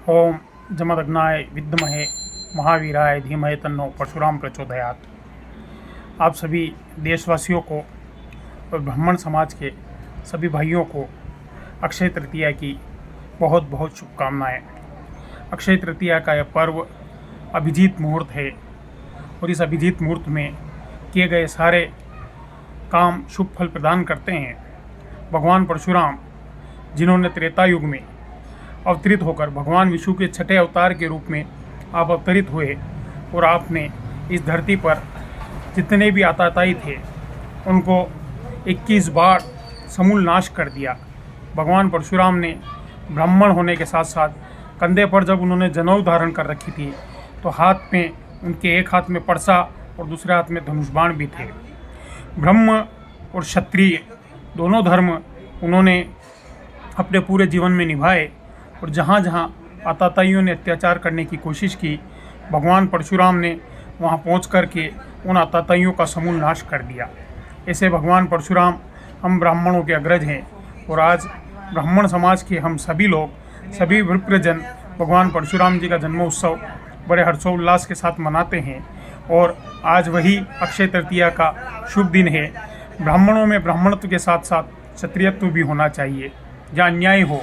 ओम जमदग्नाय विद्महे महावीराय धीमहि तन्नो परशुराम प्रचोदयात्। आप सभी देशवासियों को और ब्राह्मण समाज के सभी भाइयों को अक्षय तृतीया की बहुत बहुत शुभकामनाएं। अक्षय तृतीया का यह पर्व अभिजीत मुहूर्त है और इस अभिजीत मुहूर्त में किए गए सारे काम शुभ फल प्रदान करते हैं। भगवान परशुराम जिन्होंने त्रेता युग में अवतरित होकर भगवान विष्णु के छठे अवतार के रूप में आप अवतरित हुए और आपने इस धरती पर जितने भी आताताई थे उनको 21 बार समूल नाश कर दिया। भगवान परशुराम ने ब्राह्मण होने के साथ साथ कंधे पर जब उन्होंने जनेऊ धारण कर रखी थी तो हाथ में उनके एक हाथ में परसा और दूसरे हाथ में धनुष बाण भी थे। ब्रह्म और क्षत्रिय दोनों धर्म उन्होंने अपने पूरे जीवन में निभाए और जहाँ जहाँ आताताइयों ने अत्याचार करने की कोशिश की, भगवान परशुराम ने वहाँ पहुँच कर के उन आताताइयों का समूल नाश कर दिया। ऐसे भगवान परशुराम हम ब्राह्मणों के अग्रज हैं और आज ब्राह्मण समाज के हम सभी लोग, सभी विप्रजन भगवान परशुराम जी का जन्मोत्सव बड़े हर्षोल्लास के साथ मनाते हैं। और आज वही अक्षय तृतीया का शुभ दिन है। ब्राह्मणों में ब्राह्मणत्व के साथ साथ क्षत्रियत्व भी होना चाहिए। जहाँ अन्याय हो,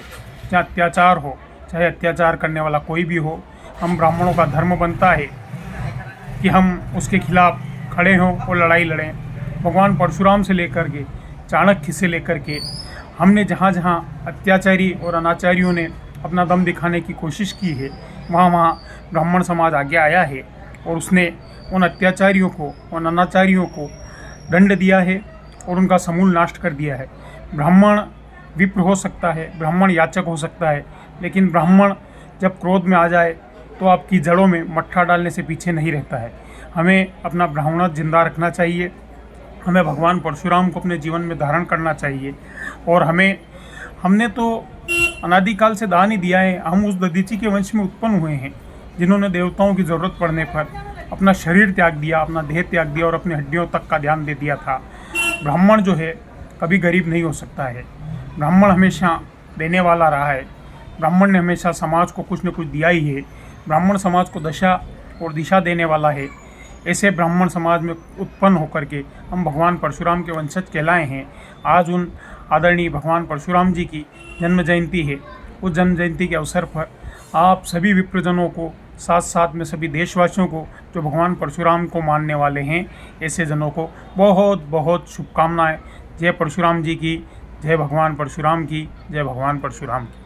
जहाँ अत्याचार हो, चाहे अत्याचार करने वाला कोई भी हो, हम ब्राह्मणों का धर्म बनता है कि हम उसके खिलाफ खड़े हों और लड़ाई लड़ें। भगवान परशुराम से लेकर के चाणक्य से लेकर के हमने जहाँ जहाँ अत्याचारी और अनाचारियों ने अपना दम दिखाने की कोशिश की है, वहाँ वहाँ ब्राह्मण समाज आगे आया है और उसने उन अत्याचारियों को, उन अनाचारियों को दंड दिया है और उनका समूल नाश कर दिया है। ब्राह्मण विप्र हो सकता है, ब्राह्मण याचक हो सकता है, लेकिन ब्राह्मण जब क्रोध में आ जाए तो आपकी जड़ों में मट्ठा डालने से पीछे नहीं रहता है। हमें अपना ब्राह्मणत्व जिंदा रखना चाहिए, हमें भगवान परशुराम को अपने जीवन में धारण करना चाहिए। और हमने तो अनादिकाल से दान ही दिया है। हम उस दधीची के वंश में उत्पन्न हुए हैं जिन्होंने देवताओं की ज़रूरत पड़ने पर अपना शरीर त्याग दिया, अपना देह त्याग दिया और अपनी हड्डियों तक का ध्यान दे दिया था। ब्राह्मण जो है कभी गरीब नहीं हो सकता है। ब्राह्मण हमेशा देने वाला रहा है। ब्राह्मण ने हमेशा समाज को कुछ न कुछ दिया ही है। ब्राह्मण समाज को दशा और दिशा देने वाला है। ऐसे ब्राह्मण समाज में उत्पन्न होकर के हम भगवान परशुराम के वंशज कहलाए हैं। आज उन आदरणीय भगवान परशुराम जी की जन्म जयंती है। उस जन्म जयंती के अवसर पर आप सभी विप्रजनों को, साथ साथ में सभी देशवासियों को जो भगवान परशुराम को मानने वाले हैं, ऐसे जनों को बहुत बहुत शुभकामनाएं। जय परशुराम जी की, जय भगवान परशुराम की, जय भगवान परशुराम की।